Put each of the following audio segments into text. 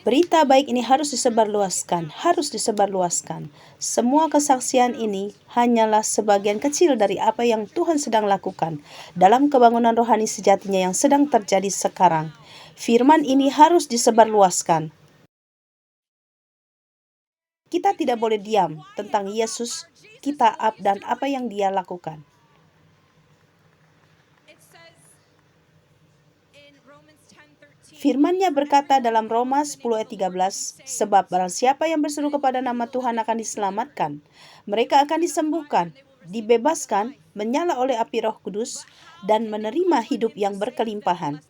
Berita baik ini harus disebarluaskan. Semua kesaksian ini hanyalah sebagian kecil dari apa yang Tuhan sedang lakukan dalam kebangunan rohani sejatinya yang sedang terjadi sekarang. Firman ini harus disebarluaskan. Kita tidak boleh diam tentang Yesus, kita dan apa yang Dia lakukan. Firman-Nya berkata dalam Roma 10 ayat 13, sebab barang siapa yang berseru kepada nama Tuhan akan diselamatkan. Mereka akan disembuhkan, dibebaskan, menyala oleh api Roh Kudus, dan menerima hidup yang berkelimpahan.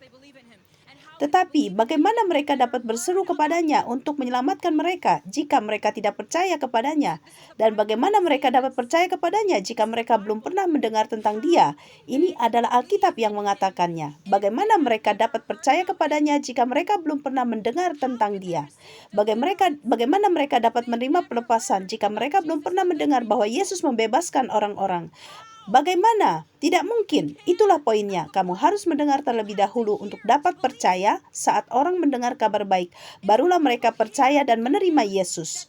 Tetapi bagaimana mereka dapat berseru kepadanya untuk menyelamatkan mereka jika mereka tidak percaya kepadanya? Dan bagaimana mereka dapat percaya kepadanya jika mereka belum pernah mendengar tentang Dia? Ini adalah Alkitab yang mengatakannya. Bagaimana mereka dapat percaya kepadanya jika mereka belum pernah mendengar tentang Dia? Bagaimana mereka dapat menerima pelepasan jika mereka belum pernah mendengar bahwa Yesus membebaskan orang-orang? Bagaimana? Tidak mungkin. Itulah poinnya. Kamu harus mendengar terlebih dahulu untuk dapat percaya. Saat orang mendengar kabar baik, barulah mereka percaya dan menerima Yesus.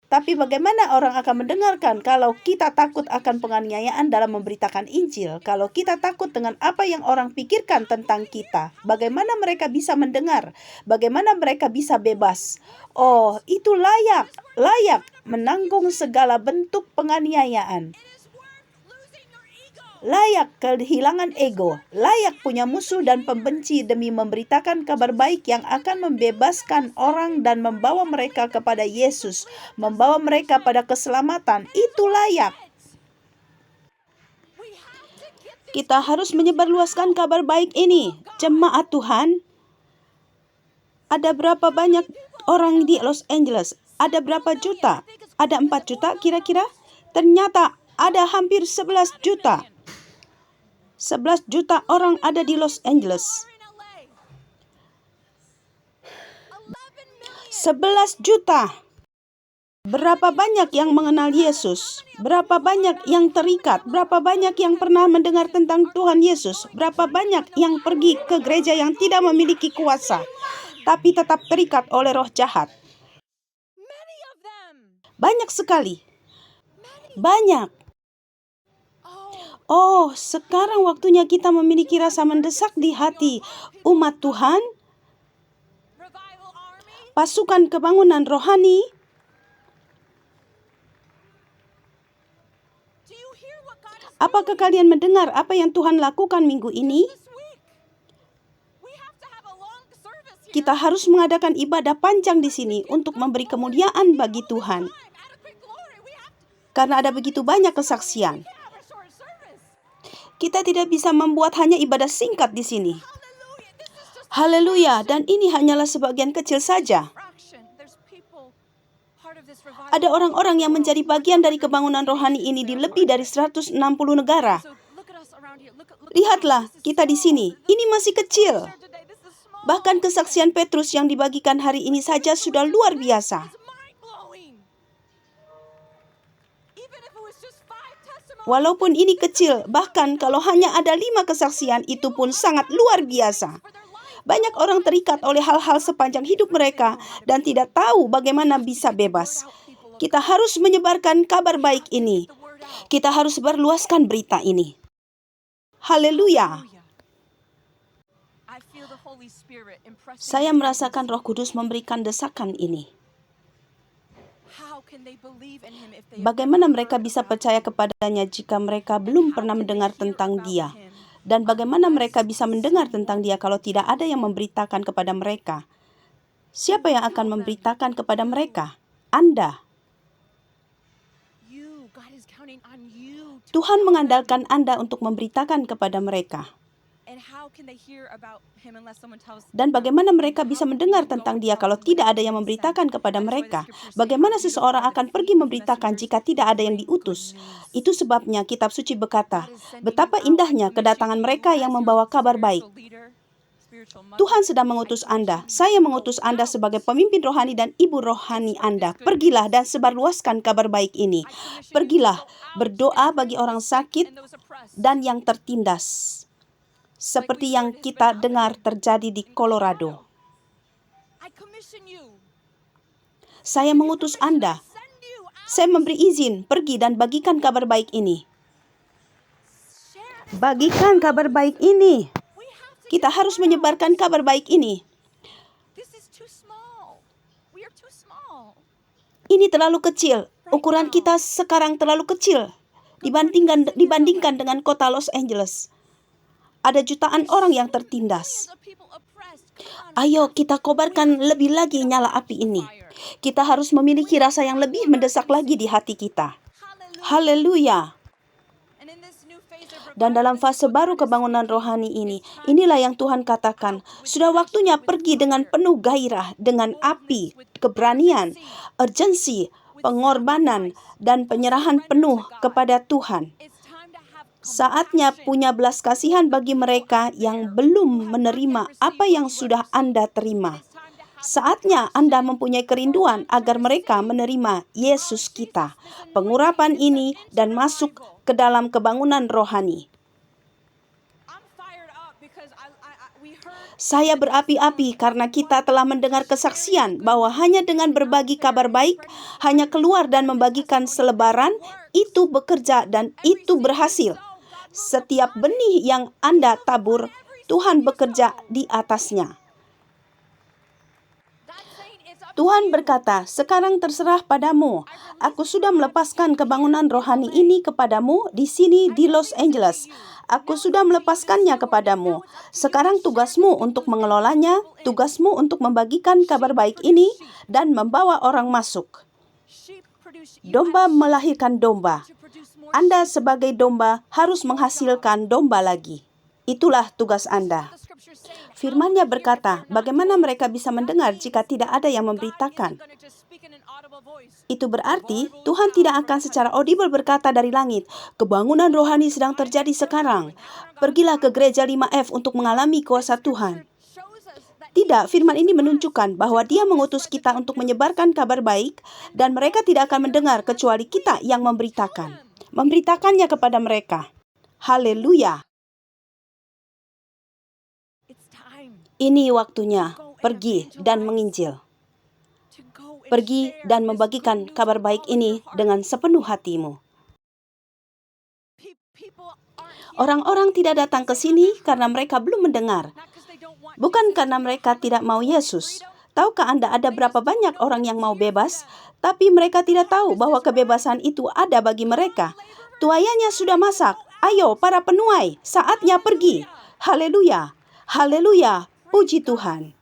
Tapi bagaimana orang akan mendengarkan kalau kita takut akan penganiayaan dalam memberitakan Injil? Kalau kita takut dengan apa yang orang pikirkan tentang kita, bagaimana mereka bisa mendengar? Bagaimana mereka bisa bebas? Oh, itu layak menanggung segala bentuk penganiayaan. Layak kehilangan ego, layak punya musuh dan pembenci demi memberitakan kabar baik yang akan membebaskan orang dan membawa mereka kepada Yesus, membawa mereka pada keselamatan. Itu layak. Kita harus menyebarluaskan kabar baik ini. Jemaat Tuhan, ada berapa banyak orang di Los Angeles? Ada berapa juta? Ada 4 juta kira-kira? Ternyata ada hampir 11 juta. 11 juta orang ada di Los Angeles. 11 juta. Berapa banyak yang mengenal Yesus? Berapa banyak yang terikat? Berapa banyak yang pernah mendengar tentang Tuhan Yesus? Berapa banyak yang pergi ke gereja yang tidak memiliki kuasa, tapi tetap terikat oleh roh jahat? Banyak sekali. Banyak. Oh, sekarang waktunya kita memiliki rasa mendesak di hati umat Tuhan. Pasukan kebangunan rohani. Apakah kalian mendengar apa yang Tuhan lakukan minggu ini? Kita harus mengadakan ibadah panjang di sini untuk memberi kemuliaan bagi Tuhan. Karena ada begitu banyak kesaksian. Kita tidak bisa membuat hanya ibadah singkat di sini. Haleluya, dan ini hanyalah sebagian kecil saja. Ada orang-orang yang menjadi bagian dari kebangunan rohani ini di lebih dari 160 negara. Lihatlah, kita di sini. Ini masih kecil. Bahkan kesaksian Petrus yang dibagikan hari ini saja sudah luar biasa. Walaupun ini kecil, bahkan kalau hanya ada 5 kesaksian, itu pun sangat luar biasa. Banyak orang terikat oleh hal-hal sepanjang hidup mereka dan tidak tahu bagaimana bisa bebas. Kita harus menyebarkan kabar baik ini. Kita harus berluaskan berita ini. Haleluya. Saya merasakan Roh Kudus memberikan desakan ini. Bagaimana mereka bisa percaya kepadanya jika mereka belum pernah mendengar tentang Dia? Dan bagaimana mereka bisa mendengar tentang Dia kalau tidak ada yang memberitakan kepada mereka? Siapa yang akan memberitakan kepada mereka? Anda. Tuhan mengandalkan Anda untuk memberitakan kepada mereka. Dan bagaimana mereka bisa mendengar tentang Dia kalau tidak ada yang memberitakan kepada mereka? Bagaimana seseorang akan pergi memberitakan jika tidak ada yang diutus? Itu sebabnya kitab suci berkata, betapa indahnya kedatangan mereka yang membawa kabar baik. Tuhan sedang mengutus Anda. Saya mengutus Anda sebagai pemimpin rohani dan ibu rohani Anda. Pergilah dan sebarluaskan kabar baik ini. Pergilah, berdoa bagi orang sakit dan yang tertindas. seperti yang kita dengar terjadi di Colorado. Saya mengutus Anda. Saya memberi izin pergi dan bagikan kabar baik ini. Bagikan kabar baik ini. Kita harus menyebarkan kabar baik ini. Ini terlalu kecil. Ukuran kita sekarang terlalu kecil dibandingkan dengan kota Los Angeles. Ada jutaan orang yang tertindas. Ayo kita kobarkan lebih lagi nyala api ini. Kita harus memiliki rasa yang lebih mendesak lagi di hati kita. Haleluya. Dan dalam fase baru kebangunan rohani ini, inilah yang Tuhan katakan, sudah waktunya pergi dengan penuh gairah, dengan api, keberanian, urgensi, pengorbanan, dan penyerahan penuh kepada Tuhan. Saatnya punya belas kasihan bagi mereka yang belum menerima apa yang sudah Anda terima. Saatnya Anda mempunyai kerinduan agar mereka menerima Yesus kita, pengurapan ini, dan masuk ke dalam kebangunan rohani. Saya berapi-api karena kita telah mendengar kesaksian bahwa hanya dengan berbagi kabar baik, hanya keluar dan membagikan selebaran, itu bekerja dan itu berhasil. Setiap benih yang Anda tabur, Tuhan bekerja di atasnya. Tuhan berkata, sekarang terserah padamu. Aku sudah melepaskan kebangunan rohani ini kepadamu di sini di Los Angeles. Aku sudah melepaskannya kepadamu. Sekarang tugasmu untuk mengelolanya, tugasmu untuk membagikan kabar baik ini dan membawa orang masuk. Domba melahirkan domba. Anda sebagai domba harus menghasilkan domba lagi. Itulah tugas Anda. Firman-Nya berkata, bagaimana mereka bisa mendengar jika tidak ada yang memberitakan? Itu berarti Tuhan tidak akan secara audible berkata dari langit, kebangunan rohani sedang terjadi sekarang. Pergilah ke gereja 5F untuk mengalami kuasa Tuhan. Tidak, firman ini menunjukkan bahwa Dia mengutus kita untuk menyebarkan kabar baik dan mereka tidak akan mendengar kecuali kita yang memberitakannya kepada mereka. Haleluya. Ini waktunya pergi dan menginjil. Pergi dan membagikan kabar baik ini dengan sepenuh hatimu. Orang-orang tidak datang ke sini karena mereka belum mendengar. Bukan karena mereka tidak mau Yesus. Tahukah Anda ada berapa banyak orang yang mau bebas, tapi mereka tidak tahu bahwa kebebasan itu ada bagi mereka. Tuaiannya sudah masak. Ayo para penuai, saatnya pergi. Haleluya. Haleluya. Puji Tuhan.